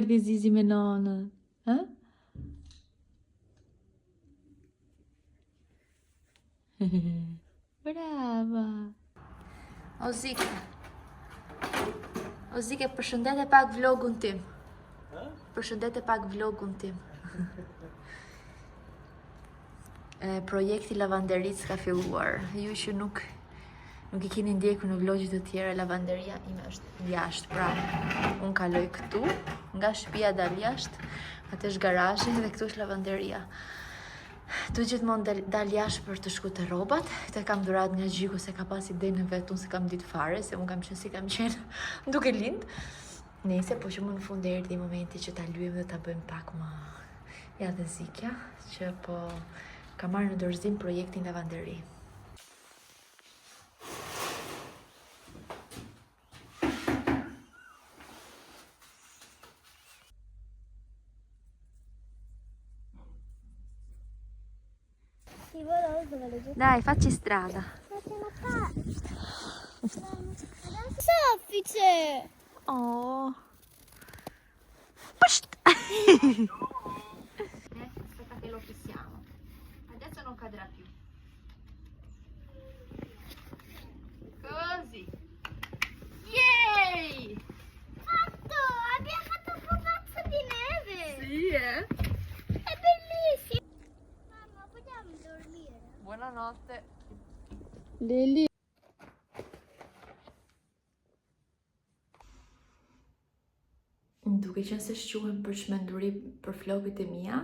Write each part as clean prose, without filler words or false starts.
ke Zizi me nanën? Ha? Brava! Ozike, përshëndete pak vlogun tim. Përshëndete pak vlogun tim. Projekti lavanderisë ka filluar. Ju që nuk i keni ndjekur në vlogjet të tjera, lavanderia ime është jashtë. Pra, unë kaloj këtu, nga shtëpia dal jashtë, atë është garazhi dhe këtu është lavanderia. Tu gjithmonë dal jashtë për të shku të rrobat. Këtë kam dhurat nga Gjiku se ka pas idenë në vetë, unë se kam ditë fare, se unë kam qenë si kam qenë duke lind. Nese, po që më në fund erdhi momenti që ta lyem dhe ta bëjmë pak më jadëzikja, që po ka marrë në dorëzim projektin lavanderi. Dai, facci strada. Soffice! Oh. Psst. Aspetta che lo fissiamo. Adesso non cadrà più. Così. Yay! Fatto! Abbiamo fatto un pupazzo di neve! Sì, È bellissimo! Mamma, vogliamo dormire? Buonanotte. Lili. Duke qenë se shquhem për çmenduri për flokët e mia,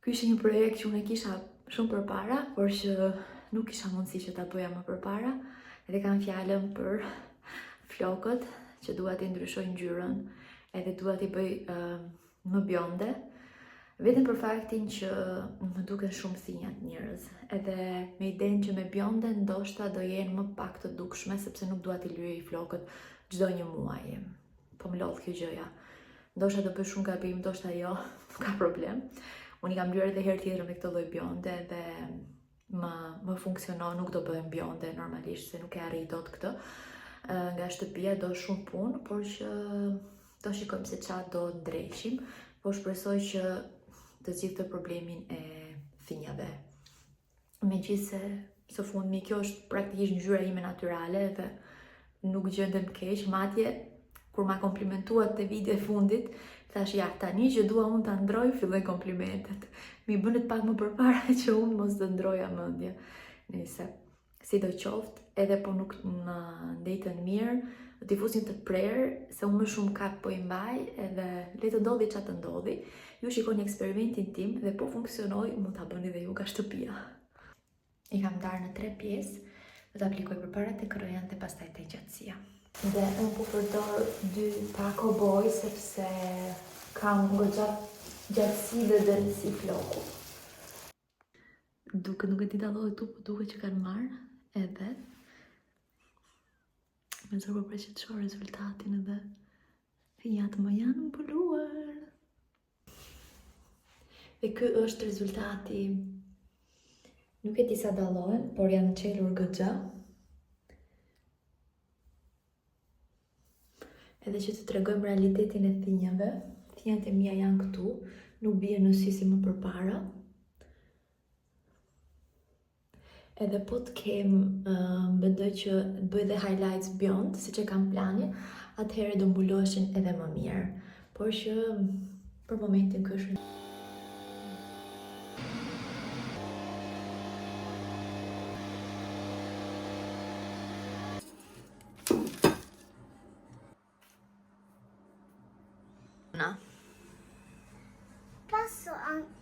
ky ishte një projekt që unë e kisha shumë përpara, por që nuk kisha mundësi që ta bëja më përpara, edhe kam fjalën për flokët që dua t'i ndryshoj ngjyrën, edhe dua t'i bëj më bjonde, vetëm për faktin që më duken shumë thinjat njerëz, edhe me idenë që me bjonde ndoshta do jenë më pak të dukshme, sepse nuk dua t'i lyej flokët çdo një muaj. Po më lodh kjo gjëja. Ndoshta do bëj shumë gabim, ndoshta jo, nuk ka problem. Unë i kam lyer edhe herë tjetër me këtë lloj bjonde dhe më funksionon, nuk do bëhem bjonde normalisht se nuk e arrij dot këtë. Nga shtëpia do shumë punë, por që do shikojmë se çfarë do ndrejshim, po shpresoj që të zgjidh problemin e thinjave. Megjithse së fundmi kjo është praktikisht ngjyra ime natyrale dhe nuk gjendem keq, madje kur ma komplimentuat të video e fundit, thash ja, tani që dua unë të ndroj, filloj komplimentet. Mi bënet pak më përpara që unë mos të ndroja mendje. Nëse, si do qoftë, edhe po nuk në ndejtën mirë, do t'i fusim të prerë, se unë më shumë kap po i mbaj, edhe le të ndodhi që të ndodhi. Ju shikoni eksperimentin tim dhe po funksionoj, mund t'a bëni dhe ju nga shtëpia. I kam darë në 3 pjesë, do t'aplikoj përpara të krojan dhe pastaj të gjatësia. Dhe unë po përdor 2 Taco Boy sepse kam goxha gjatësi dhe dënësi floku. Duke nuk e di dallohet tu, po duke që kanë marrë edhe me zërë për që të shoh rezultatin edhe thinjat më janë mbuluar. Dhe ky është rezultati. Nuk e di sa dallohen, por janë qelur goxha. Edhe që të tregojmë realitetin e thinjave, thinjat e mia janë këtu, nuk bie në sy si më përpara. Edhe po të kem, mendoj që bëj dhe highlights bjond, siç e kam plani, atëherë do mbuloheshin edhe më mirë. Por që për momentin ky është Passo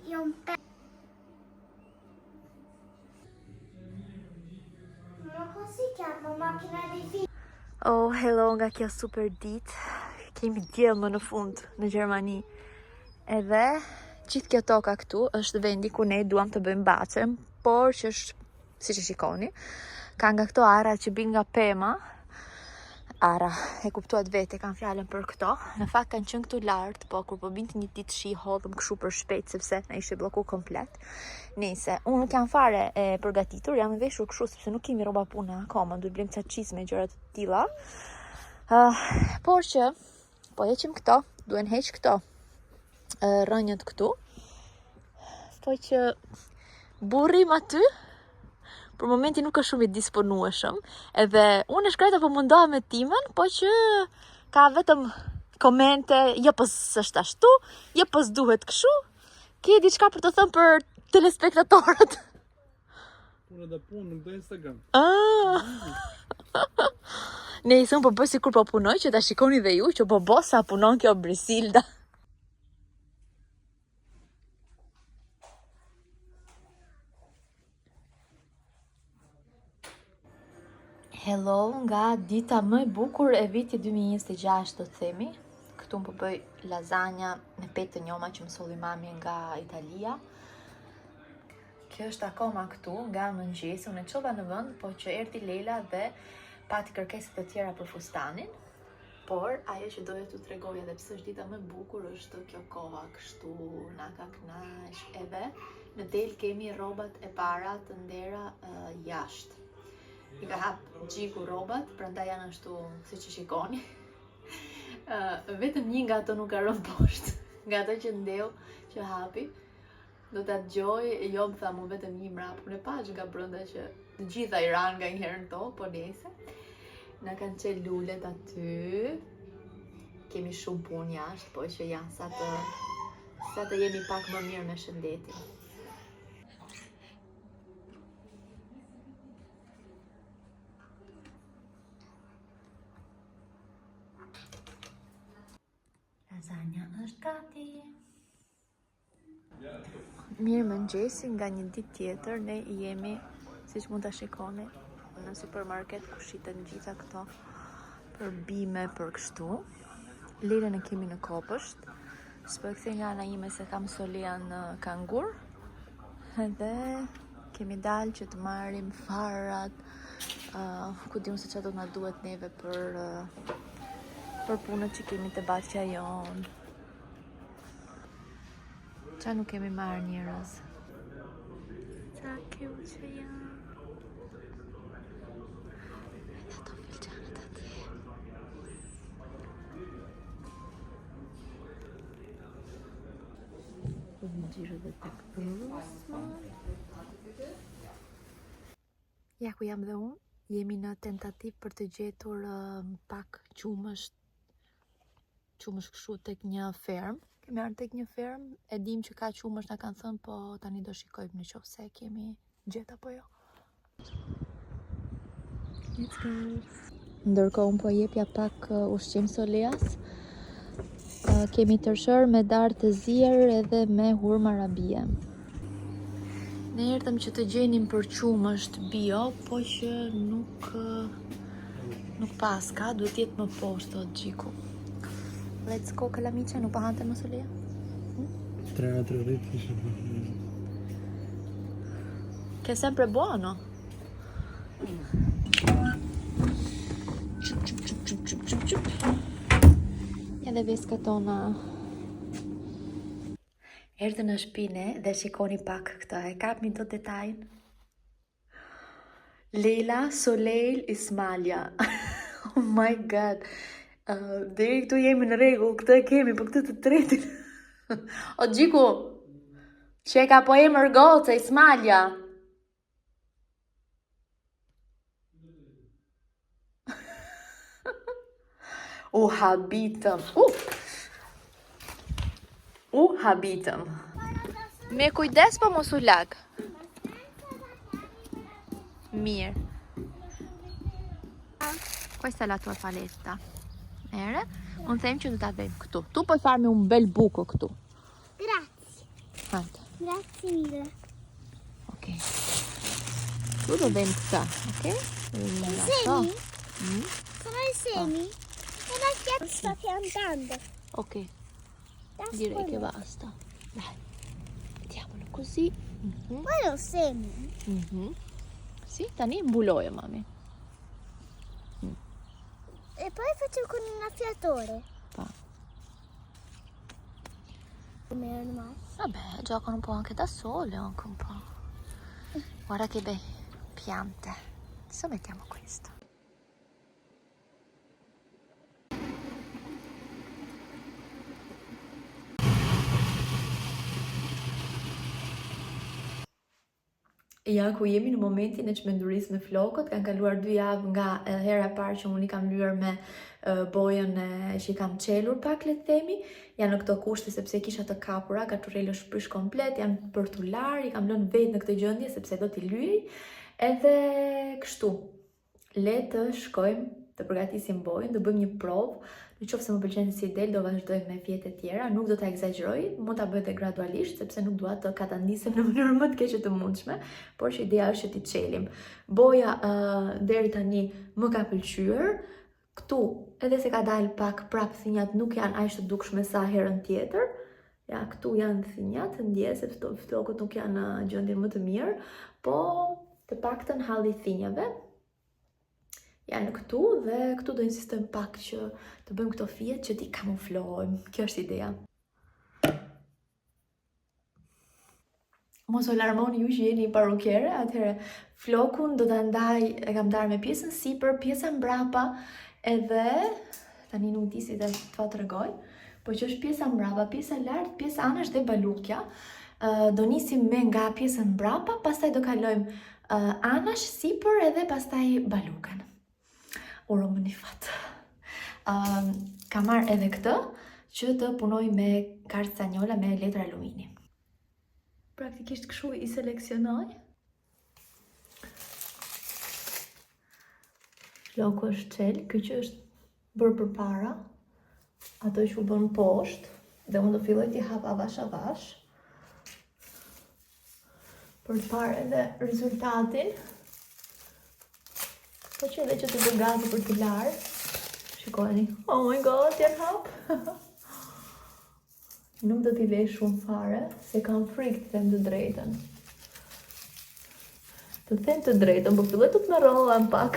io un pezzo. Ma come si chiama? Macchina di film. Oh, hello nga kjo super ditë. Kemi diell më në fund në Gjermani. Edhe gjithë kjo toka këtu është vendi ku ne duam të bëjmë bacem, por që është, siç e shikoni, ka nga këto ara që bin nga pema. Ara, e kuptuat vete, kam fjalën për këto. Në fakt kanë qenë këtu lart, po kur po binte një ditë shi, hodhëm kështu për shpejt sepse na ishte blloku komplet. Nëse unë nuk jam fare e përgatitur, jam e veshur kështu sepse nuk kemi rroba pune akoma, duhet blejmë ca çizme gjëra të tilla. Por që Po heqim këto, duhen heq këto rënjët këtu. Po që burrim aty, për momentin nuk është shumë i disponueshëm, edhe unë e shkreta po mundohem me timën, po që ka vetëm komente, jo po s'është ashtu, jo po s'duhet kështu, ke diçka për të thënë për telespektatorët. Punë dhe punë, nuk do Instagram. Ne i thëmë po bëj si kur po punoj, që ta shikoni dhe ju, që po bo sa punon kjo Brisilda. Hello, nga dita më e bukur e vitit 2026 do të themi. Këtu më po bëj lasagna me petë të njoma që më solli mami nga Italia. Kjo është akoma këtu nga mëngjesi, unë e çova në vend, po që erdhi Lela dhe pati kërkesat të tjera për fustanin. Por ajo që doja t'ju tregoja dhe pse është dita më e bukur është kjo koha kështu, na ka kënaq, edhe në del kemi rrobat e para të ndera jashtë. I ka hap gjiku rrobat, prandaj janë ashtu siç e shikoni. Vetëm një nga ato nuk ka rënë poshtë, nga ato që ndeu që hapi. Do ta dëgjoj, jo më tha mu vetëm një mrap, unë e pash nga brenda që të gjitha i ran nga njëherë në to, po nese. Na kanë qenë lulet aty. Kemi shumë punë jashtë, po që ja, sa të jemi pak më mirë me shëndetin. Lasagna është gati. Mirë mëngjesi, nga një ditë tjetër ne jemi, siç mund ta shikoni, në supermarket ku shiten gjitha këto përbime për kështu. Lirën e kemi në kopësht. S'po e kthej nga ana ime se kam solia në kangur. Edhe kemi dalë që të marrim farat, ku diun se çfarë do na duhet neve për punët që kemi të baqja jonë. Qa nuk kemi marrë njerëz. Qa keu që janë. Edhe ato filxanët atje. Po më gjirë dhe tek përrusma. Ja ku jam dhe unë, jemi në tentativ për të gjetur pak qumësht kështu tek një ferm. Kemi ardhur tek një ferm, e dim që ka qumësht, na kanë thënë, po tani do shikojmë nëse kemi gjetë apo jo. Let's go. Ndërkohë unë po jepja pak ushqim Soleas. Kemi tërshër me darë të zier edhe me hurmë arabie. Ne erdhëm që të gjenim për qumësht bio, po që nuk paska, duhet jetë më poshtë, thot Gjiku. Let's go, Kalamicia, nuk pahante më Solia? 3 rrit ishe. Che è sempre buono. Ja dhe veska tona. Erdhë në shpine dhe shikoni pak këta, e kapni do detajin. Lela, Soleil, Ismalia. Oh my god. Deri këtu jemi në rregull, këtë e kemi, për këtë të tretin. O Gjiku, që ka po emër goca, Ismalia. Habitëm. Habitëm. Me kujdes po mos u lag. Mirë. Questa è la tua paletta. Unë them që do ta vëjmë këtu. Tu po farmi un bel buco këtu. Grazie. Hajde. Grazie mille. Ok. Tu do vëjmë këta, ok? Semi? Sono i semi? E la chiave sta piantando. Ok. Direi che basta. Dai. Mettiamolo così. Quello semi. Sì, tani mbuloja, mami. E poi faccio con un annaffiatore. Pa. Come ormai. Vabbè, giocano un po' anche da sole, anche un po'. Guarda che bei piante. Adesso mettiamo questo. Ja ku jemi në momentin e çmendurisë me flokët, kanë kaluar 2 javë nga hera e parë që unë i kam lyer me bojën që i kam çelur pak le të themi. Janë në këto kushte sepse kisha të kapura, gaturrela shpysh komplet, janë për tu lar, i kam lënë vetë në këtë gjendje sepse do t'i lyej. Edhe kështu. Le të shkojmë të përgatisim bojën, do bëjmë një provë. Në qoftë se më pëlqen si del, do vazhdojmë me fjetë e tjera, nuk do ta egzagjeroj, mund ta bëj edhe gradualisht sepse nuk dua të katandisem në mënyrë më të keqe të mundshme, por që ideja është që t'i çelim. Boja deri tani më ka pëlqyer. Këtu, edhe se ka dalë pak prap thinjat nuk janë aq të dukshme sa herën tjetër. Ja, këtu janë thinjat, ndjes se flokët nuk janë në gjendje më të mirë, po të paktën halli i thinjave janë këtu dhe këtu do insistojmë pak që të bëjmë këto fije që t'i kamuflojmë. Kjo është ideja. Mos u larmoni ju që jeni parukere, atëherë flokun do ta ndaj, e kam ndarë me pjesën sipër, pjesa mbrapa, edhe tani nuk di si ta tregoj, po që është pjesa mbrapa, pjesa lart, pjesa anash dhe balukja. Do nisim me nga pjesën mbrapa, pastaj do kalojmë anash, sipër edhe pastaj balukën. Uro më një fatë. Ka marrë edhe këtë që të punoj me kartë canjola me letër alumini. Praktikisht kështu i seleksionoj. Floku është çel, ky që është bërë përpara, ato që u bën poshtë, dhe unë do filloj t'i hap avash avash për të parë edhe rezultatin. Po që edhe që të bëj gati për t'i larë. Shikoni. Oh my god, janë hap. Nuk do t'i vej shumë fare, se kam frikë të them të drejtën. Të them të drejtën, po filloj të të marrohem pak.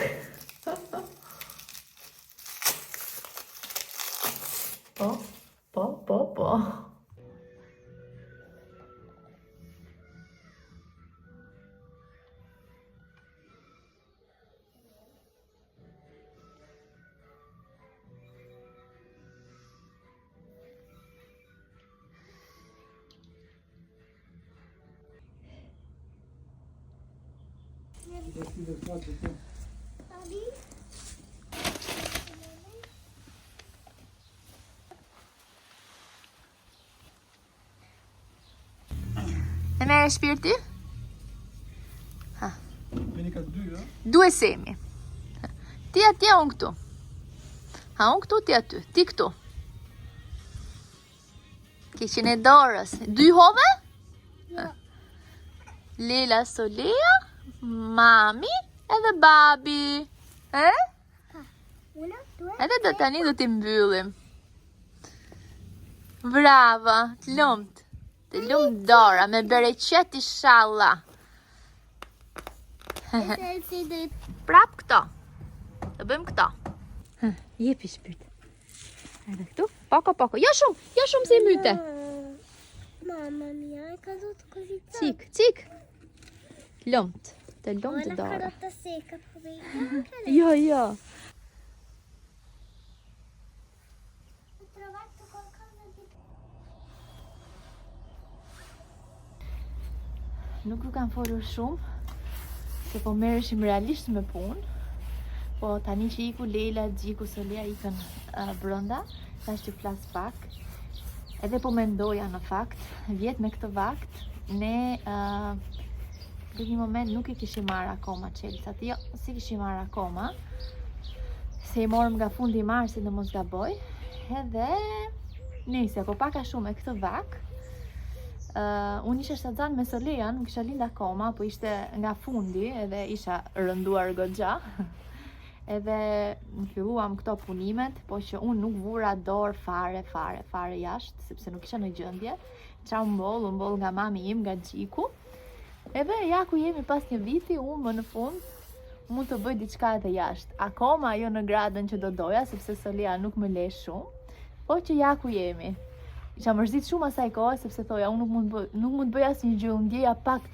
Po. E merë shpirti? Veni ka 2, ha? 2 semi. Ti atje, unë këtu. Ha, unë këtu, ti aty. Ti këtu. Kishin e dorës. 2 hove? Lila Solea, mami edhe babi. Edhe do tani do t'i mbyllim. Brava, të lumt. Të lumt dora, me bereqet inshallah. Prap këto. Do bëjmë këto. Jepi shpirt. Edhe këtu. Poko. Jo shumë si myte. Mamma mia, è caduto così tanto. Cik. Të lumt Ho una dora. carota secca, poverina. Jo. Ho trovato qualcosa di... Nuk ju kam folur shumë, se po merreshim realisht me punë. Po tani që iku Leila, Gjiku, Solea ikën brenda, tash që flas pak. Edhe po mendoja në fakt, vjet me këtë vakt, ne në një moment nuk i kishim marrë akoma çelësat. Jo, si kishim marrë akoma, se i morëm nga fundi i marsit në mos gaboj. Edhe nese, po paka shumë e këtë vak. Unë isha shtazan me Solean, nuk isha lind akoma, po ishte nga fundi edhe isha rënduar goxha. Edhe në filluam këto punimet, po që unë nuk vura dorë fare jashtë, sepse nuk isha në gjendje. Qa u mboll nga mami im, nga Gjiku. Edhe ja ku jemi pas një viti, unë më në fund mund të bëj diçka edhe jashtë. Akoma jo në gradën që do doja, sepse Solea nuk më le shumë, po që ja ku jemi. Isha mërzit shumë asaj kohë, sepse thoja, unë nuk mund të bëj asnjë gjë, unë ndjeja pak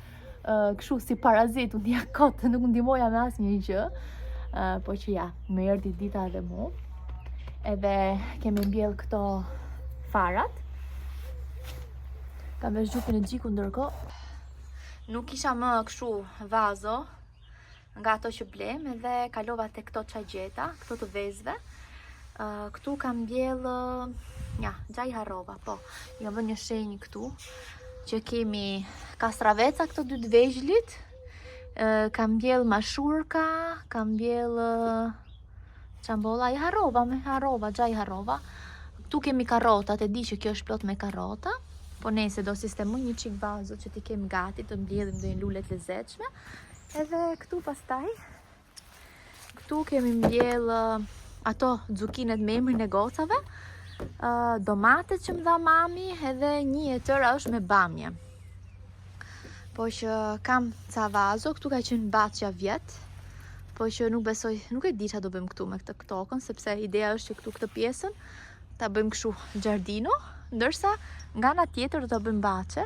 kështu si parazit, unë ndjeja kotë, nuk ndihmoja me asnjë gjë. Po që ja, më erdhi dita edhe mu. Edhe kemi mbjell këto farat. Kam vesh gjupin e Gjiku ndërkohë. nuk isha më kështu vazo nga ato që blem, edhe kalova te këto çaj gjeta, këto të vezve. Këtu kam mbjell, gjaj harrova, po. Jo vë një shenjë këtu që kemi kastraveca këto dy të vegjlit. Kam mbjell mashurka, kam mbjell çambolla, gjaj harrova. Këtu kemi karrotat, e di që kjo është plot me karrota, po nese do sistemoj një çik vazo që ti kemi gati të mbjellim dhe një lule të lezetshme. Edhe këtu pastaj, këtu kemi mbjell ato zukinet me emrin e gocave, domatet që më dha mami, edhe një e tëra është me bamje. Po që kam ca vazo, këtu ka qenë baçja vjet, po që nuk besoj, nuk e di çfarë do bëjmë këtu me këtë tokën, sepse ideja është që këtu këtë pjesën ta bëjmë kështu giardino, ndërsa nga ana tjetër do ta bëjmë baçe.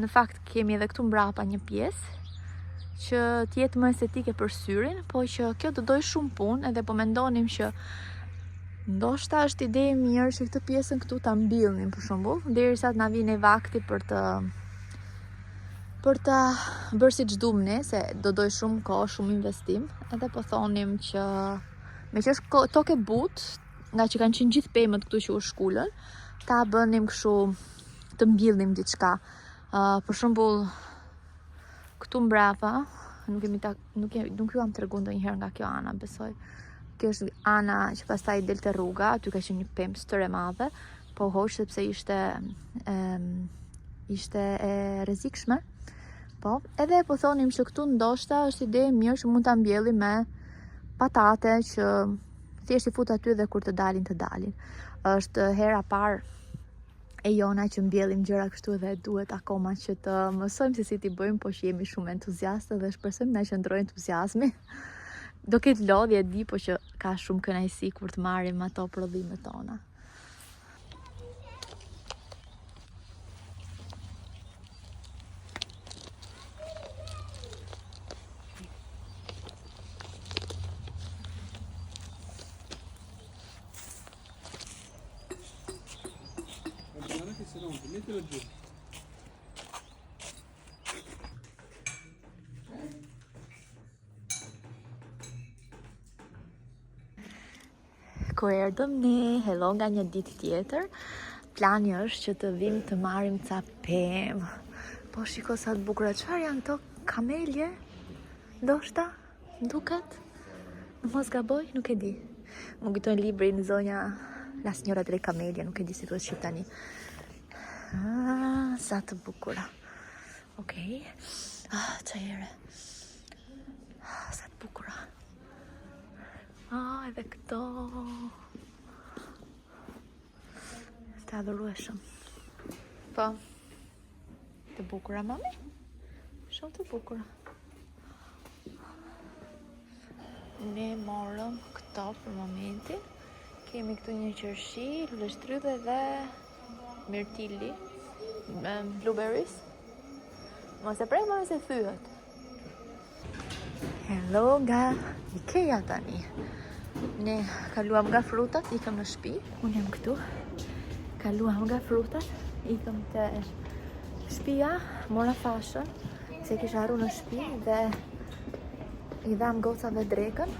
Në fakt kemi edhe këtu mbrapa një pjesë që të jetë më estetike për syrin, po që kjo do doj shumë punë, edhe po mendonim që ndoshta është ide e mirë që këtë pjesën këtu ta mbillnim për shembull, derisa të na vijë vakti për të bërë si ç'duam ne, se do doj shumë kohë, shumë investim, edhe po thonim që me që është tokë e butë, nga që kanë qenë gjithë pemët këtu që u shkullën, ta bënim kështu të mbillnim diçka. Për shembull, këtu mbrapa, nuk ju am treguar ndonjëherë nga kjo ana, besoj. Kjo është ana që pastaj del te rruga, aty ka qenë një pemë stër e madhe, po hoq sepse ishte e rrezikshme. Po, edhe po thonim që këtu ndoshta është ide e mirë që mund ta mbjellim me patate që thjesht i fut aty dhe kur të dalin. Është hera parë e jona që mbjellim gjëra kështu dhe duhet akoma që të mësojmë se si t'i bëjmë, po që jemi shumë entuziastë dhe shpresojmë na qëndrojë entuziazmi. Do ketë lodhje, di, po që ka shumë kënaqësi kur të marrim ato prodhimet tona. Mettilo giù. Kur erdhëm ne, hello nga një ditë tjetër, plani është që të vim të marrim ca pemë. Po shiko sa të bukura, çfarë janë këto kamelje? Ndoshta, duket? Mos gaboj, nuk e di. Më kujton librin Zonja La Signora delle Camelie, nuk e di si thuhet shqip tani. Sa të bukura. Okej. Çajere. Sa të bukura. Edhe këto. Të adhurueshëm. Po. Të bukura, mami? Shumë të bukura. Ne morëm këto për momentin. Kemi këtu një qershi, luleshtrydhe dhe mirtilli, blueberries. Mos e prej, mos e thyet. Hello nga Ikea tani. Ne kaluam nga frutat, ikëm në shtëpi. Unë jam këtu. Kaluam nga frutat, ikëm te shtëpia, mora fashën, se kisha harruar në shtëpi dhe i dham gocave drekën.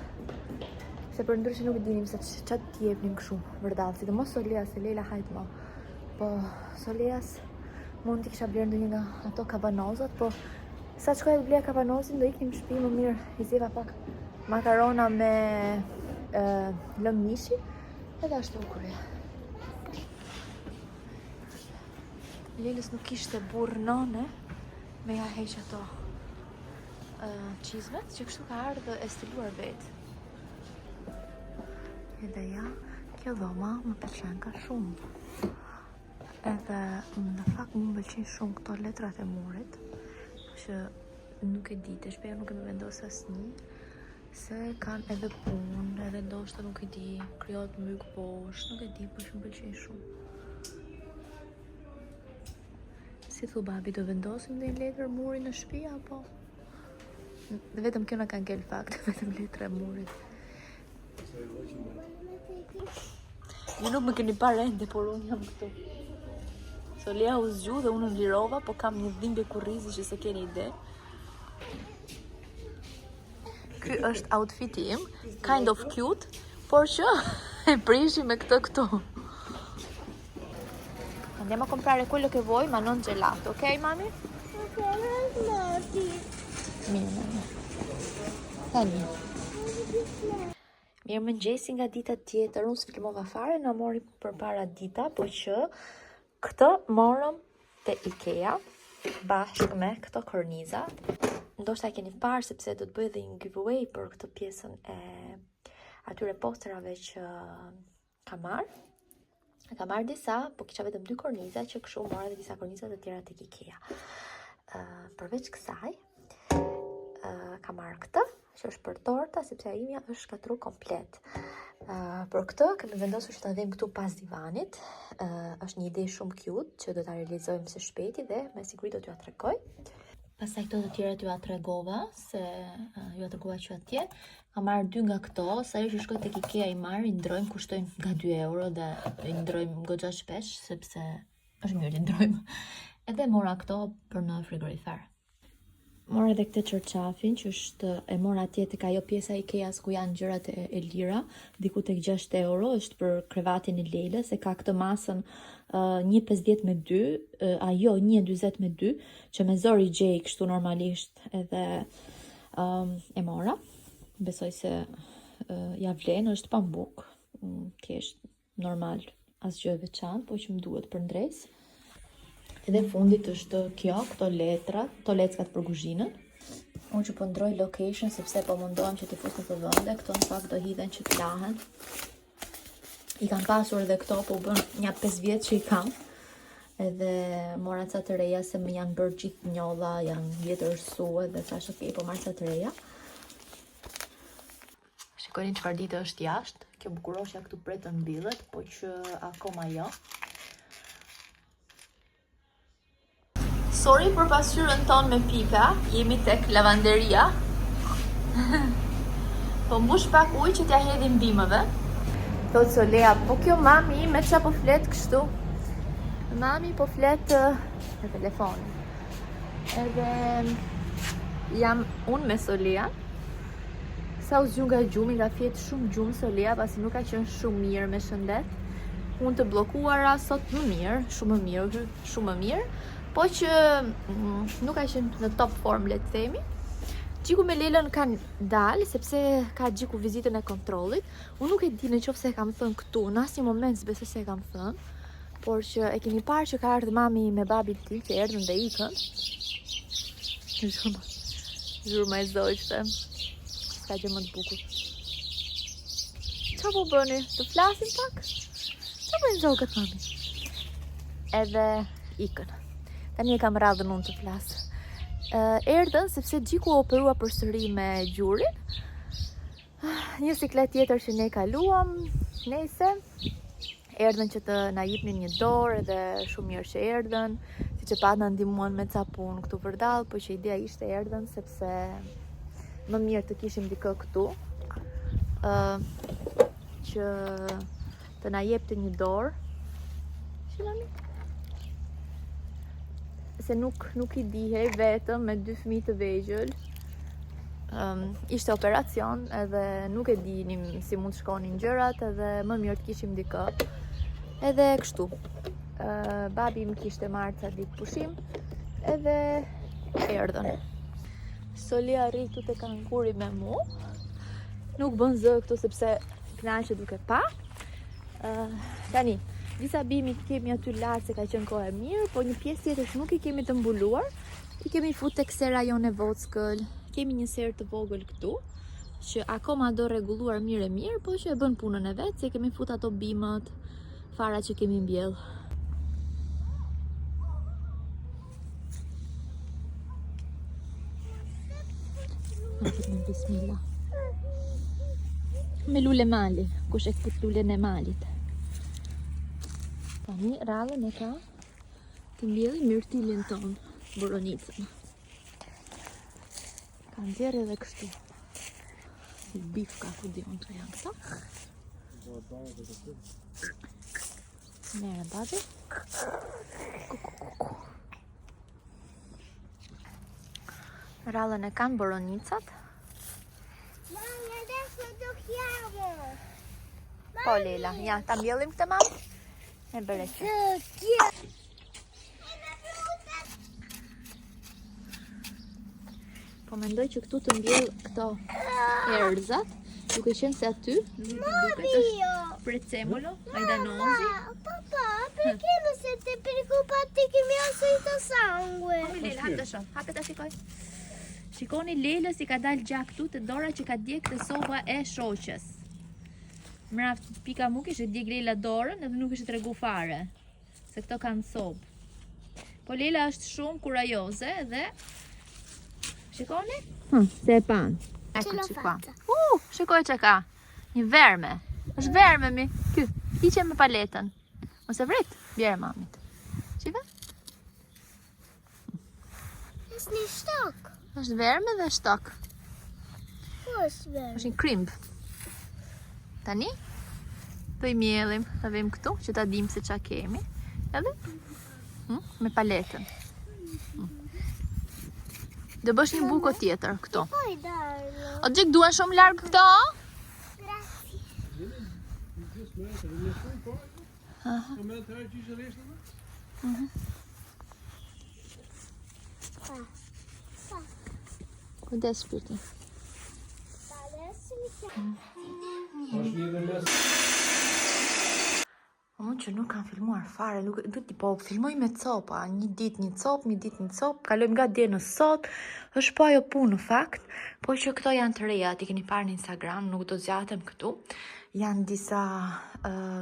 Se për ndryshe nuk dinim se ç'atë t'i jepnim kështu vërdall, sidomos Soleas, se Leila hajt më. Po Soleas mund t'i kisha bler ndonjë nga ato kabanozat, po sa shkoja të bleja kabanozin do iknim në shtëpi më mirë. I zgjeva pak makarona me lëng mishi, edhe ashtu kurrë. Lelës nuk ishte burr none, me ja heq ato çizmet, që kështu ka ardhur e stiluar vetë. Edhe ja, kjo dhoma më pëlqen ka shumë. Edhe në fakt më pëlqen shumë këto letrat e murit, që nuk e di, të shpeja nuk e më vendos asnjë, se kanë edhe punë, edhe ndoshta nuk e di, krijohet myk poshtë, nuk e di, por që më pëlqen shumë. Si thu babi, do vendosim dhe një letër muri në shtëpi apo? Vetëm kjo na ka ngel fakt, vetëm letra e murit. Ju nuk më keni parë ende, por unë jam këtu. Solia u zgju dhe unë lirova, po kam një dhimbje kurrizi që se keni ide. Ky është outfiti im, kind of cute, por që e prishi me këtë këtu. Andiamo a comprare quello che vuoi, ma non gelato, ok mami? Mirë, mami. Tani. Mirë mëngjesi nga dita tjetër, unë s'filmova fare, na mori përpara dita, po që këtë morëm te IKEA bashkë me këto korniza. Ndoshta e keni parë sepse do të bëj edhe një giveaway për këtë pjesën e atyre posterave që kam marrë. Kam marrë disa, po kisha vetëm 2 korniza që kështu mora edhe disa korniza të tjera tek IKEA. Përveç kësaj, kam marrë këtë, që është për torta, sepse a imja është shkatru komplet. Për këtë, kemi vendosur që ta vëmë këtu pas divanit. Është një ide shumë cute, që do ta realizojmë së shpejti dhe me siguri do t'ju tregoj. Pastaj këto të tjera t'ju tregova, se ju tregova që atje. Kam marrë 2 nga këto, sa herë që shkoj tek IKEA i marr, i ndrojmë, kushtojnë nga 2 euro dhe i ndrojmë goxha shpesh, sepse është mirë i ndrojmë. Edhe mora këto për në frigorifer. Mora edhe këtë çorçafin që është e mora atje tek ajo pjesa e IKEA-s ku janë gjërat e lira, diku tek 6 euro, është për krevatin e Lelës, e ka këtë masën 1,50 me 2, ajo 1,40 me 2, që me zor i gjej kështu normalisht edhe e mora. Besoj se ja vlen, është pambuk, thjesht normal, asgjë e veçantë, po që më duhet për ndres. Edhe fundit është kjo, këto leckat për kuzhinën. Unë që po ndroj location sepse po mundohem që t'i fus në të vende, këto në fakt do hidhen që t'lahen. I kam pasur edhe këto, po bën një 5 vjet që i kam. Edhe mora ca të reja se më janë bërë gjithë njolla, janë vjetërsue dhe thash ok, po marr ca të reja. Shikoni çfarë dite është jashtë. Kjo bukuroshja këtu pret të mbillet, po që akoma jo. Sorry për pasqyrën tonë me pika, jemi tek lavanderia. Po mbush pak ujë që t'ja hedhim bimëve. Thot Solea, po kjo mami me qa po flet kështu? Mami po flet në telefon. Edhe jam unë me Solea. Sa u zgju nga gjumi, ka fjet shumë gjumë Solea, pasi nuk ka qenë shumë mirë me shëndet. Unë të blokuara, sot më mirë, shumë më mirë. Po që nuk ka qenë në top form, le të themi. Gjiku me Lelën kanë dalë, sepse ka Gjiku vizitën e kontrollit. Unë nuk e di në qoftë se e kam thënë këtu, në asnjë moment s'besoj se e kam thënë, por që e keni parë që ka ardhur mami me babin tim, që erdhën dhe ikën. Zhurma e zogjtë. Ska gjë më të bukur. Qa po bëni? Të flasim pak? Qa bëjnë zogët mami? Edhe ikën. Tani e kam radhën unë të flasë. Erdhën sepse Gjiku operua përsëri me gjurin. Një siklet tjetër që ne kaluam, nese. Erdhën që të na jepnin një dorë dhe shumë mirë që erdhën. Siç e pat na ndihmuan me ca punë këtu përdallë, po që ideja ishte erdhën sepse më mirë të kishim dikë këtu. Që të na jepte një dorë. Shilani? Se nuk i dihej vetëm me 2 fëmijë të vegjël. Ishte operacion edhe nuk e dinim si mund të shkonin gjërat, edhe më mirë të kishim dikë. Edhe kështu. Babi më kishte marrë ca ditë pushim, edhe erdhën. Solea rritu te kanguri me mu. Nuk bën zë këtu sepse kënaqet duke pa. Tani disa bimi kemi aty lartë se ka qenë kohë e mirë, po një pjesë tjetër që nuk i kemi të mbuluar, i kemi fut tek sera jonë e vockël. Kemi një serë të vogël këtu, që akoma do rregulluar mirë e mirë, po që e bën punën e vet, se kemi fut ato bimët, fara që kemi mbjell. Bismillah. Me lule mali, kush e fut lulen e malit. Tani radhën e ka të mbjelli myrtilin ton, boronicën. Ka nxjerrë edhe kështu. Si bifka, ku dion që janë këta. Merë, babi. Rallën e kanë boronicat. Mami, adesso giochiamo. Po, Lela, ja, ta mbjellim këtë mamë? E bëre që. Po mendoj që këtu të mbjell këto erëzat, duke qenë se aty duket është prezzemolo, majdanozi. Papà, perché non siete preoccupati che mi ho sentito sangue? Lela, hapë të shoh, hapë ta shikoj. Shikoni Lelës i ka dalë gjak këtu të dora që ka djeg të soba e shoqës. Mraft pika mu kishte djeg Lela dorën edhe nuk ishte tregu fare se këto kanë sobë. Po Lela është shumë kurajoze dhe shikoni? Se e pan. Ce l'ho fatta. Shikoj që ka. Një verme. Është verme mi. Ky. Hiqe me paletën. Mos e vrit. Bjerë mamit. Shikoj? Ist nicht stark. Është verme dhe shtok. Wo ist wer? Është një krimb. Tani? Do i mjellim. Ta vim këtu që ta dim se qa kemi. Edhe? Me paletën. Do bësh një buko tjetër këto. Puoi darlo. O gjik duen shumë largë këto? Grazie. Kujdes shpirti. Adesso iniziamo. Unë që nuk kam filmuar fare, nuk po filmoj me copa, një ditë një copë, kalojmë nga dje në sot, është po ajo punë në fakt, po që këto janë të reja, ti keni parë në Instagram, nuk do zjatem këtu, janë disa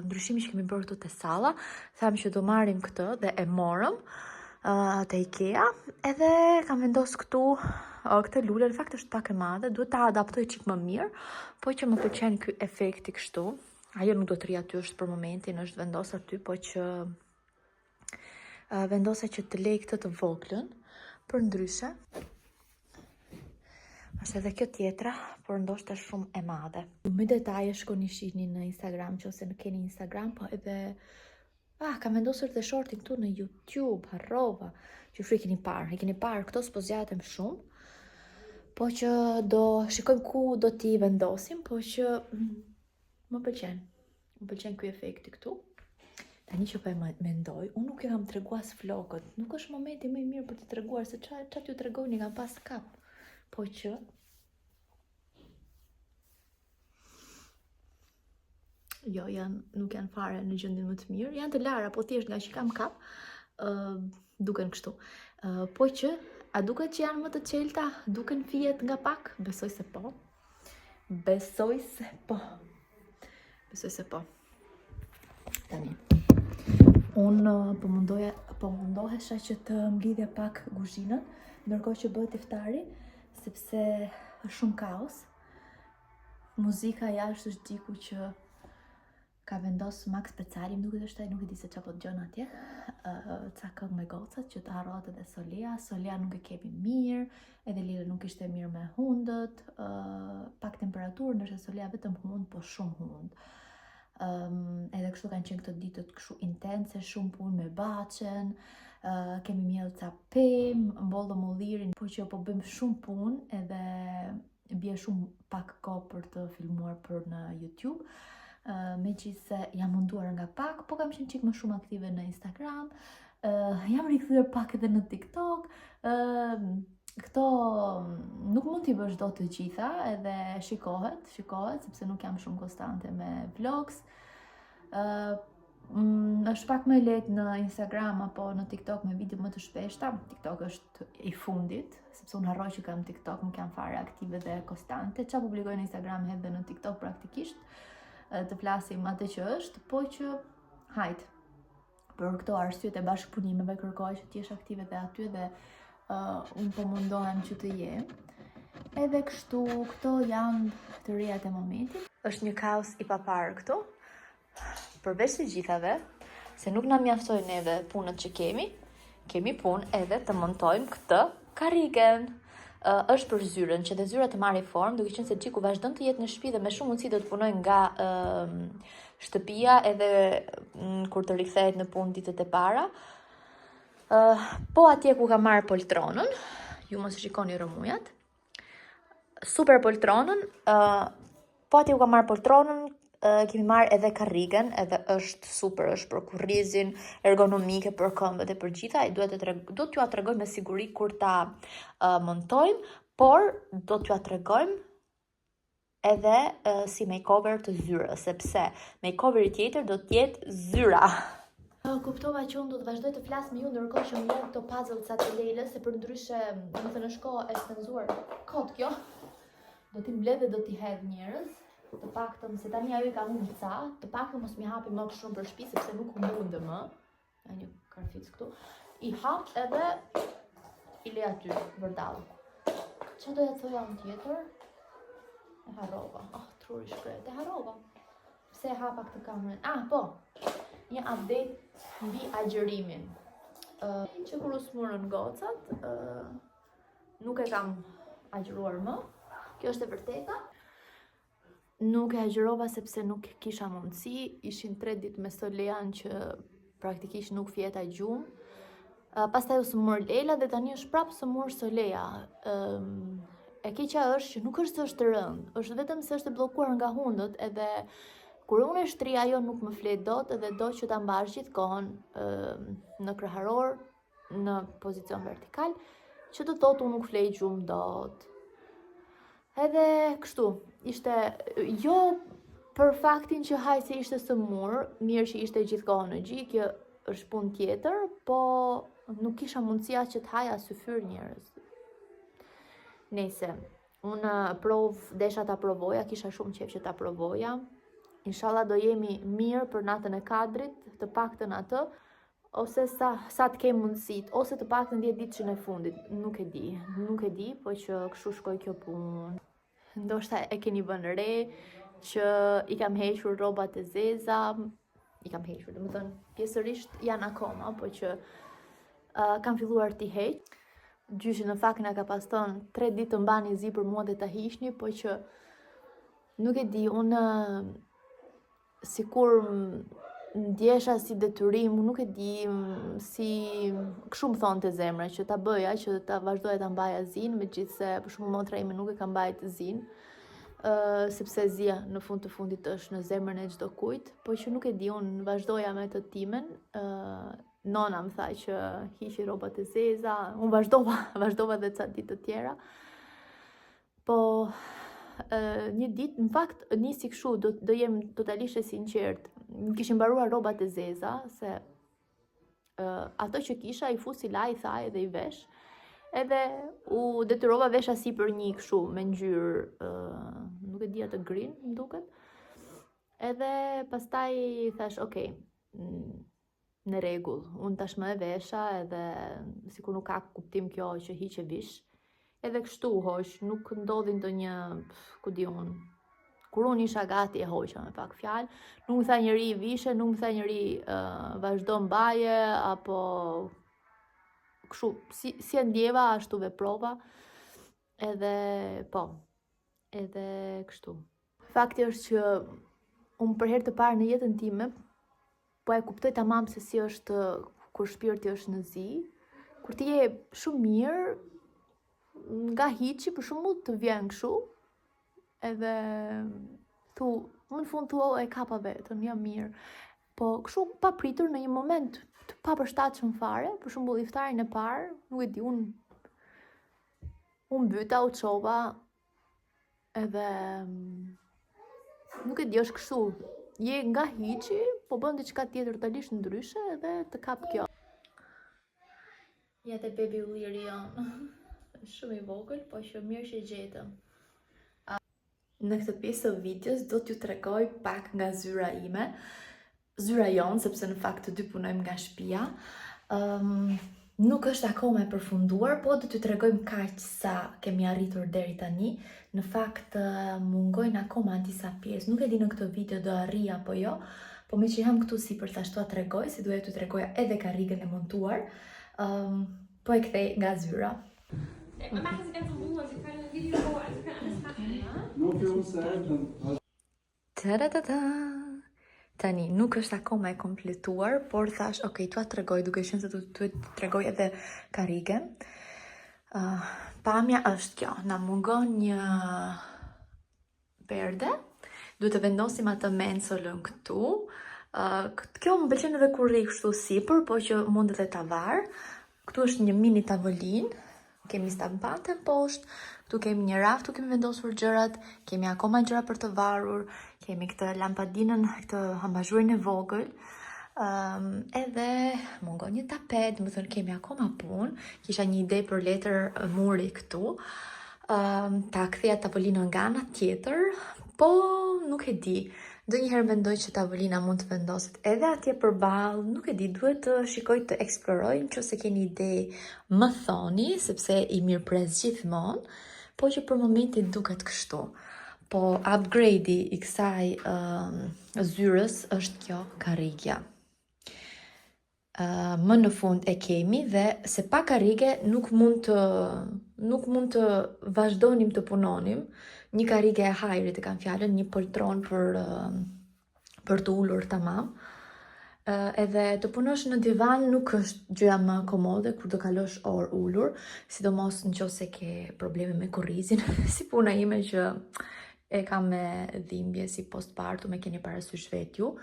ndryshimi që kemi bërë këtu të sala, thamë që do marrim këtë dhe e morëm të Ikea, edhe kam vendos këtu këtë lule, në fakt është pak e madhe, duhet ta adaptoj qik më mirë, po që më pëlqen ky efekti kështu. Ajo nuk do të rri aty është për momentin, është vendos aty, po që vendosa që të lej këtë të voglën, për ndryshe. Është edhe kjo tjetra, por ndoshta shumë e madhe. Më detaje shkoni shihni në Instagram, nëse nuk keni Instagram, po edhe kam vendosur dhe shortin këtu në YouTube, harrova, që e keni parë, këto s'po zgjatem shumë, po që do shikojmë ku do t'i vendosim, po që më pëlqen ky efekti këtu. Tani që po e mendoj, unë nuk e kam treguar as flokët. Nuk është momenti më i mirë për t'i treguar se çfarë t'ju tregoni kam pas kap. Po që jo, nuk janë fare në gjendje më të mirë. Janë të lara, po thjesht nga që kam kap, duken kështu. Po që a duket që janë më të qelta? Duken fijet nga pak? Besoj se po. Tani. Unë po mundohesha që të mblidhja pak kuzhinën, ndërkohë që bëhet iftari, sepse është shumë kaos. Muzika jashtë është diku që ka vendos Max Pecari, nuk e di se çfarë po dëgjon atje. Ca këngë me gocat që të harrohet edhe Solia. Solia nuk e kemi mirë, edhe Lila nuk ishte mirë me hundët, pak temperaturë, ndërsa Solia vetëm hund, po shumë hund. Edhe kështu kanë qenë këto ditët kështu intense, shumë punë me baçen, kemi mjellë ca pemë, mbollëm ullirin, po që po bëjmë shumë punë edhe bie shumë pak kohë për të filmuar për në YouTube. Megjithse jam munduar nga pak, po kam qenë çik më shumë aktive në Instagram, jam rikthyer pak edhe në TikTok. Këto nuk mund t'i bësh dot të gjitha, edhe shikohet, sepse nuk jam shumë konstante me vlogs. Është pak më lehtë në Instagram apo në TikTok me video më të shpeshta. TikTok është i fundit, sepse unë harroj që kam TikTok, nuk jam fare aktive dhe konstante. Çfarë publikoj në Instagram hedh dhe në TikTok praktikisht. Të flasim atë që është, po që hajt. Për këto arsyet e bashkëpunimeve kërkoj që t'jesh aktive dhe aty dhe unë po mundohem që të jem. Edhe kështu, këto janë të rejat e momentit. Është një kaos i paparë këtu, përveç të gjithave, se nuk na mjaftoj neve punët që kemi punë edhe të montojmë këtë karrigen. Është për zyrën, që dhe zyra të marrë formë, duke qenë se Qiku vazhdon të jetë në shtëpi dhe me shumë mundësi do të punoj nga shtëpia edhe kur të rikthehet në punë ditët e para. Po atje ku ka marrë poltronën, ju mos shikoni rëmujat. Super poltronën, po atje ku ka marrë poltronën, kemi marrë edhe karrigen, edhe është super, është për kurrizin, ergonomike për këmbët e për gjitha, do t'ju a tregoj me siguri kur ta montojmë, por do t'ju a tregojmë edhe si makeover të zyrës, sepse makeoveri tjetër do t'jetë zyra. Kuptova që unë do të vazhdoj të flas me ju ndërkohë që më lën këto puzzle-ca të Lelës, se për ndryshe, domethënë është kohë e spenzuar kot kjo. Do t'i mbledh dhe do t'i hedh njerëz. Të paktën se tani ajo i ka humbur ca, të paktën mos mi hapi më shumë për shtëpi sepse nuk u mundë më. Ka një karfic këtu. I hap edhe i le aty vërdall. Çfarë doja të thoja unë tjetër? E harrova. Truri shkret. E harrova. Pse e hapa këtë kamerën? Po. Një update mbi agjërimin. Që kur u smurën gocat, nuk e kam agjëruar më. Kjo është e vërteta. Nuk e agjërova sepse nuk kisha mundësi, ishin 3 ditë me Solean që praktikisht nuk fjeta gjumë. Pastaj u sëmur Lela dhe tani është prapë sëmur Solea. E keqja është që nuk është se është rënd, është vetëm se është bllokuar nga hundët edhe kur unë e shtri ajo nuk më flet dot edhe do që ta mbash gjithkohon në kreharor, në pozicion vertikal, që të thotë unë nuk flej gjumë dot. Edhe kështu, ishte jo për faktin që hajse ishte sëmur, mirë që ishte gjithkohon në gjik, kjo është punë tjetër, po nuk kisha mundësia që të haja syfyr njerëz. Nese, unë desha ta provoja, kisha shumë qef që ta provoja. Inshallah do jemi mirë për natën e kadrit, të paktën atë, ose sa të kem mundësit, ose të paktën 10 ditëshin e fundit, nuk e di, po që kështu shkoj kjo punë. Ndoshta e keni vënë re që i kam hequr rrobat e zeza, domethënë pjesërisht janë akoma, po që kam filluar t'i heq. Gjyshi në fakt na ka paston 3 ditë të mbani zi për mua dhe ta hiqni, po që nuk e di, unë sikur ndjesha si detyrim, nuk e di, si kështu më thonë të zemra, që ta bëja, që ta vazhdoja ta mbaja zin, megjithse për shembull motra ime nuk e ka mbajt zin, sepse zia në fund të fundit është në zemrën e çdo kujt, po që nuk e di, unë vazhdoja me të timen, nona më tha që hiqi rrobat e zeza, unë vazhdova dhe ca ditë të tjera, po një ditë, në fakt, nisi kështu, do jem totalisht e sinqert. Kishin mbaruar rrobat e zeza, se ato që kisha i fusi la, i thaj edhe i vesh, edhe u detyrova vesha si për një kështu, me ngjyrë, nuk e di atë green, më duket. Edhe pastaj thash, okay, në rregull, unë tashmë e vesha, edhe sikur nuk ka kuptim kjo që hiqe vish. Edhe kështu hoq, nuk ndodhi ndonjë, ku di unë, kur unë isha gati e hoqa me pak fjalë, nuk më tha njëri vishe, nuk më tha njëri vazhdo mbaje, apo kështu, si e ndjeva, ashtu veprova, edhe kështu. Fakti është që unë për herë të parë në jetën time, po e kuptoj tamam se si është kur shpirti është në zi, kur ti je shumë mirë, nga hiqi për shembull të vjen kështu, edhe në fund thua e kapa vetën, jam mirë. Po kështu pa pritur në një moment të papërshtatshëm fare, për shembull iftarin e parë, nuk e di, unë byta, u çova, edhe nuk e di, është kështu. Je nga hiqi, po bën diçka tjetër totalisht ndryshe edhe të kap kjo. Ja te bebi ulliri janë. Shumë i vogël, po që mirë që gjetëm. Në këtë pjesë të videos do t'ju tregoj pak nga zyra ime, zyra jonë, sepse në fakt të dy punojmë nga shtëpia. Nuk është akoma e përfunduar, po do t'ju tregojmë kaq sa kemi arritur deri tani. Në fakt mungojnë akoma disa pjesë, nuk e di në këtë video do arrij apo jo, po me që jam këtu si për t'ashtu a tregoj, si duhet t'ju tregoja edhe karrigën e montuar, po e kthej nga zyra. Não viu certo. Ta-da-da-da! Tani, nuk është akoma e kompletuar, por thash, ok, t'ua tregoj, duke qenë se t'u tregoj edhe karrigen. Pamja është kjo, na mungon një perde, duhet të vendosim atë mensolën këtu. Kjo më pëlqen edhe kur rri kështu sipër, po që mundet edhe ta var. Këtu është një mini tavolin, kemi stampante poshtë, këtu kemi një raft, këtu kemi vendosur gjërat, kemi akoma gjëra për të varur, kemi këtë lampadinën, këtë ambazhurin e vogël, edhe mungon një tapet, më thënë kemi akoma punë, kisha një ide për letër muri këtu, ta kthea tavolinën nga ana tjetër, po nuk e di. Ndonjëherë mendoj që tavolina mund të vendoset edhe atje përballë, nuk e di, duhet të shikoj të eksploroj, nëse keni ide më thoni, sepse i mirëpres gjithmonë, po që për momentin duket kështu. Po upgrade-i i kësaj zyrës është kjo karrigja. Më në fund e kemi dhe se pa karrige nuk mund të vazhdonim të punonim. Një karrige e hajrit e kam fjalën, një poltron për të ulur tamam. Edhe të punosh në divan nuk është gjëja më komode kur do kalosh orë ulur, sidomos nëse ke probleme me korrizin, si puna ime që e kam me dhimbje si postpartum, e keni parasysh vet ju.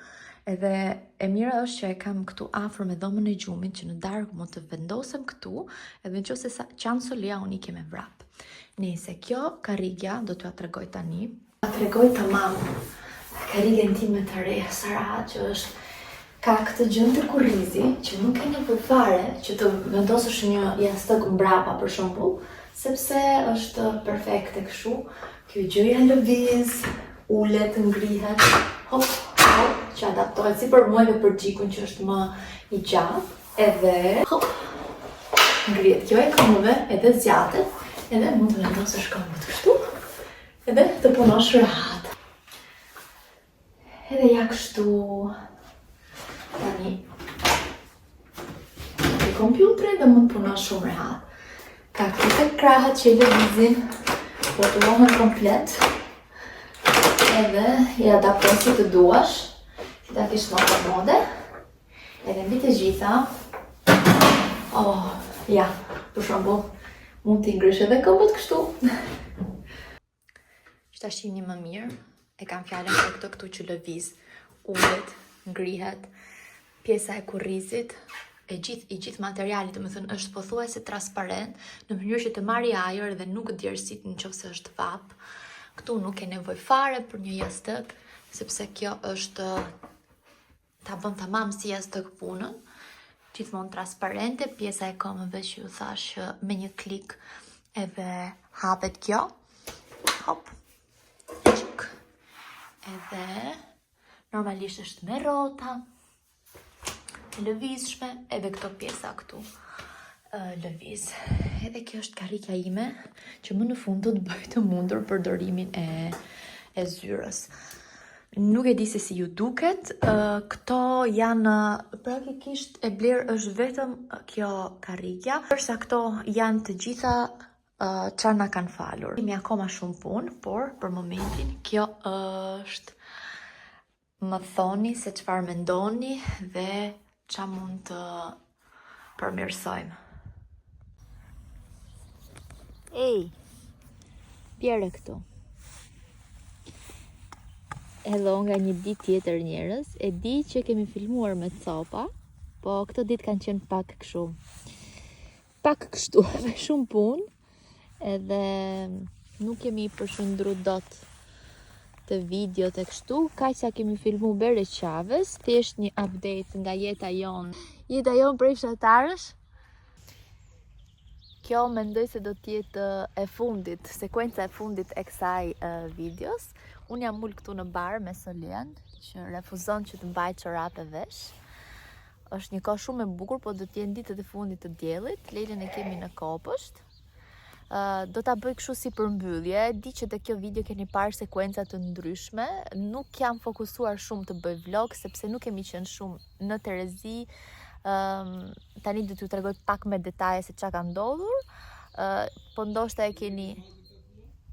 Edhe e mira është që e kam këtu afër me dhomën e gjumit, që në darkë mund të vendosem këtu, edhe nëse qanë solia unë i keme vrap. Nëse kjo karrigja do t'ja tregoj tani. Ta tregoj tamam karrigen time të re, Sara, që është ka këtë gjë të kurrizi, që nuk e nevojë fare që të vendosësh një jastëk mbrapa për shembull, sepse është perfekte kështu. Kjo gjëja lëviz, ulet, ngrihet, hop, hop, që adaptohet si për mua dhe për gjikun që është më i gjatë, edhe hop, ngrihet. Kjo e këmbëve edhe zgjatet, edhe mund të vendosësh këmbët kështu, edhe të punosh rehat. Edhe ja kështu, tani, e kompjuteri dhe mund të punosh shumë rehat. Ka këto krahët që i lëvizin, po të rohen komplet, edhe i adapton si të duash, si ta kish më komode, edhe mbi të gjitha, ja, për shembull, mund t'i ngrish edhe këmbët kështu. Që ta shihni më mirë, e kam fjalën për këtë këtu që lëviz, ulet, ngrihet, pjesa e kurrizit, i gjithë materiali, domethënë është pothuajse transparent, në mënyrë që të marrë ajër dhe nuk djersit nëse është vap. Këtu nuk ke nevojë fare për një jastëk, sepse kjo është ta bën tamam si jastëk punën. Gjithmonë transparente, pjesa e këmbëve që ju thash me një klik edhe hapet kjo. Hop. Çik. Edhe normalisht është me rrota, lëvizshme, edhe këto pjesa këtu lëviz. Edhe kjo është karrigja ime, që më në fund do të bëj të mundur përdorimin e zyrës. Nuk e di se si ju duket, këto janë, praktikisht e bler është vetëm kjo karrigja, përsa këto janë të gjitha çfarë na kanë falur. Kemi akoma shumë punë, por për momentin kjo është. Më thoni se çfarë mendoni dhe ç'a mund të përmirësojmë. Ej, bjerë këtu. Hello nga një ditë tjetër njerëz. E di që kemi filmuar me copa, po këto ditë kanë qenë pak kështu, me shumë punë, edhe nuk kemi përshëndru dot të videot e kështu, kaq sa kemi filmu bere qavës, thjesht një update nga jeta jonë. Jeta jonë prej fshatarësh. Kjo mendoj se do t'jetë e fundit, sekuenca e fundit e kësaj videos. Unë jam ullë këtu në bar me Solian, që refuzon që të mbaj çorape vesh. Është një kohë shumë e bukur, po do t'jenë ditët e fundit të diellit. Lelen e kemi në kopësht. Do ta bëj kështu si përmbyllje. Di që te kjo video keni parë sekuenca të ndryshme. Nuk jam fokusuar shumë të bëj vlog, sepse nuk kemi qenë shumë në Terezi. Tani do t'ju tregoj pak me detaje se çka ka ndodhur. Po ndoshta e keni...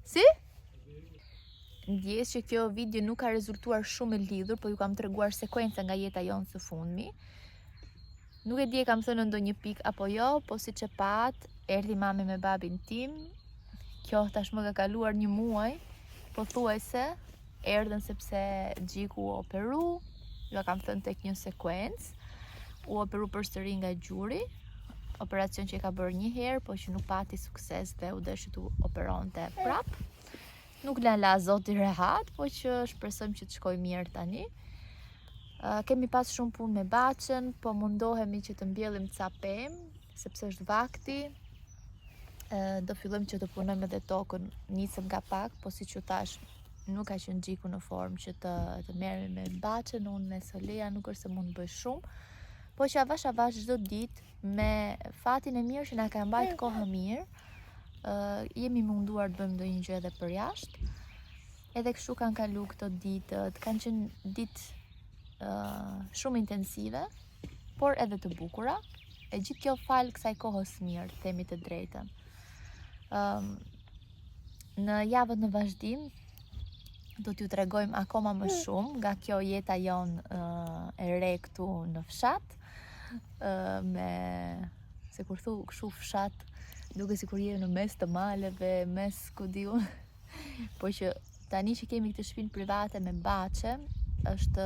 Si? ndjes që kjo video nuk ka rezultuar shumë e lidhur, po ju kam treguar sekuenca nga jeta jonë së fundmi. Nuk e di e kam thënë ndonjë pikë apo jo, po siç e pat, erdhi mami me babin tim. Kjo tashmë ka kaluar 1 muaj, pothuajse erdhën sepse Gjiku u operu. Ju kam thënë tek një sekuencë. U operu përsëri nga gjuri. Operacion që i ka bërë 1 herë, po që nuk pati sukses dhe u dëshi të operonte prap. Nuk la zoti rehat, po që shpresojmë që të shkoj mirë tani. Kemi pas shumë punë me Baçën, po mundohemi që të mbjellim ca pemë, sepse është vakti. Do fillojmë që të punojmë edhe tokën, nisëm nga pak, po siç ju thash, nuk ka qenë Gjiku në formë që të merremi me Baçën, unë me Solea nuk është se mund të bëj shumë, po që avash çdo ditë me fatin e mirë që na ka mbajtur kohë mirë. Jemi munduar të bëjmë ndonjë gjë edhe për jashtë. Edhe kështu kanë kalu këto ditët, kanë qenë ditë shumë intensive, por edhe të bukura. E gjithë kjo fal kësaj kohës mirë, themi të drejtën. Në javët në vazhdim do t'ju tregojmë akoma më shumë nga kjo jeta jonë e re këtu në fshat, me se kur thu kështu fshat duke sikur je në mes të maleve, mes ku diu. Po që tani që kemi këtë shtëpinë private me Baçe, është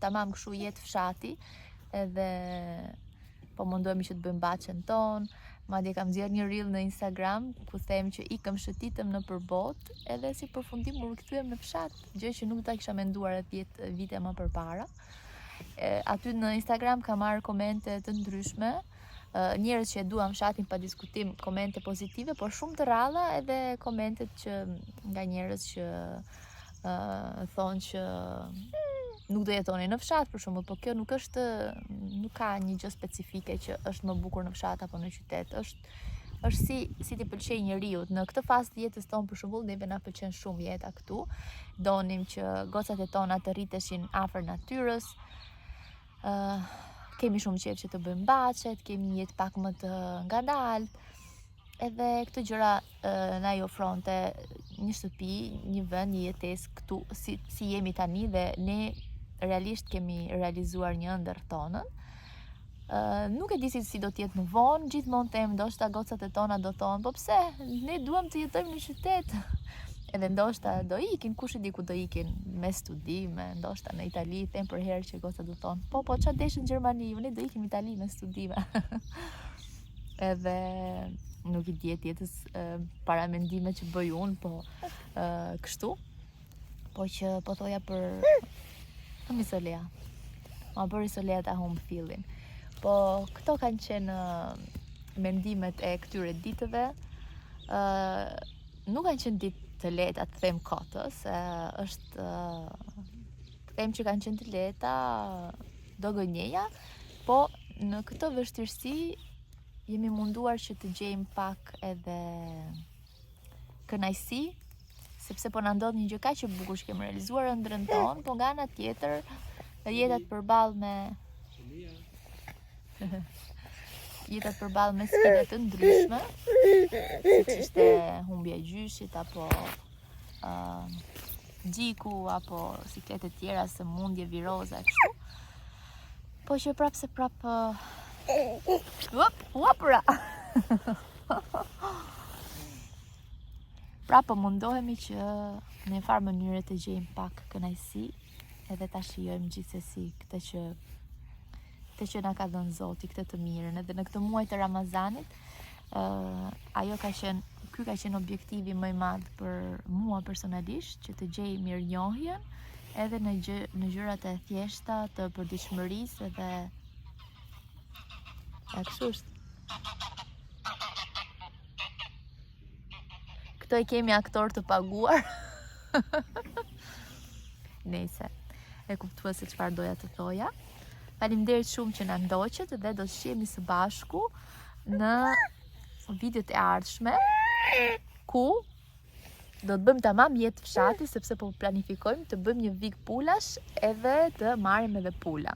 tamam kështu jetë fshati, edhe po mundohemi që të bëjmë Baçën tonë. Madje kam nxjerrë një reel në Instagram ku them që ikëm shëtitëm në përbot, edhe si përfundim u rikthyem në fshat, gjë që nuk ta kisha menduar 10 vite më përpara. Aty në Instagram kam marrë komente të ndryshme, njerëz që e duan fshatin pa diskutim, komente pozitive, por shumë të rralla edhe komentet që nga njerëz që thonë që nuk do jetoni në fshat për shembull, po kjo nuk ka një gjë specifike që është më bukur në fshat apo në qytet. Është si t'i pëlqej njeriu. Në këtë fazë të jetës tonë për shembull, neve na pëlqen shumë jeta këtu. Donim që gocat e tona të rriteshin afër natyrës. Kemi shumë qejf që të bëjmë Baçe, kemi një jetë pak më të ngadaltë. Edhe këtë gjëra na i ofronte një shtëpi, një vend, një jetesë këtu si jemi tani, dhe ne realisht kemi realizuar një ëndër tonën. Nuk e di si do t'jetë më vonë, gjithmonë them ndoshta gocat e tona do thonë, po pse, ne duam të jetojmë në qytet. Edhe ndoshta do ikin, kush e di ku do ikin, me studime, ndoshta në Itali, them për herë që gocat do thonë, po çfarë desh në Gjermani, ne do ikim në Itali me studime. Edhe nuk i di jetës para mendime që bëj unë, po kështu. Po që po thoja për mi Solea. Ma bëri Solea ta humb fillin. Po këto kanë qenë mendimet e këtyre ditëve. Nuk kanë qenë ditë të lehta, të them kotës, është të them që kanë qenë të lehta, do gënjeja, po në këtë vështirësi jemi munduar që të gjejmë pak edhe kënaqësi, sepse po na ndodh një gjë kaq e bukur që kemi realizuar ëndrrën tonë, po nga ana tjetër jetat përballë me sfida të ndryshme, siç ishte humbja e gjyshit apo Gjiku apo sikletë tjera, sëmundje, viroza kështu. Po që prap pra po mundohemi që në një farë mënyrë të gjejmë pak kënaqësi, edhe ta shijojmë gjithsesi këtë që na ka dhënë Zoti, këtë të mirën. Edhe në këtë muaj të Ramazanit, ky ka qenë objektivi më i madh për mua personalisht, që të gjej mirënjohjen edhe në gjërat e thjeshta të përditshmërisë edhe kështu është. Këto i kemi aktor të paguar. Nejse, e kuptua se çfarë doja të thoja. Faleminderit shumë që na ndoqët, dhe do të shihemi së bashku në videot e ardhshme, ku do të bëjmë tamam jetë fshati, sepse po planifikojmë të bëjmë një vig pulash edhe të marrim edhe pula.